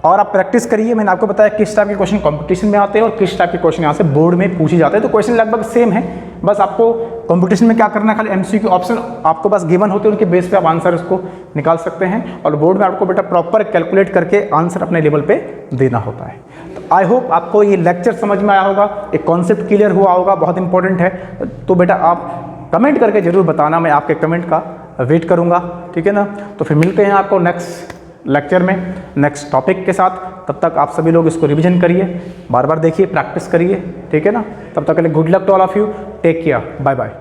A: और आप प्रैक्टिस करिए, मैंने आपको बताया किस टाइप के क्वेश्चन कंपटीशन में आते हैं और किस टाइप के क्वेश्चन यहाँ से बोर्ड में पूछे जाते हैं। तो क्वेश्चन लगभग सेम है, बस आपको कंपटीशन में क्या करना है, खाली एमसीक्यू ऑप्शन आपको बस गिवन होते हैं, उनके बेस पे आप आंसर उसको निकाल सकते हैं, और बोर्ड में आपको बेटा प्रॉपर कैलकुलेट करके आंसर अपने लेवल पे देना होता है। तो आई होप आपको ये लेक्चर समझ में आया होगा, एक कॉन्सेप्ट क्लियर हुआ होगा, बहुत इंपॉर्टेंट है। तो बेटा आप कमेंट करके ज़रूर बताना, मैं आपके कमेंट का वेट करूँगा, ठीक है ना। तो फिर मिलते हैं आपको नेक्स्ट लेक्चर में नेक्स्ट टॉपिक के साथ। तब तक आप सभी लोग इसको रिवीजन करिए, बार बार देखिए, प्रैक्टिस करिए, ठीक है ना। तब तक के लिए good luck to all of you, take care, bye bye.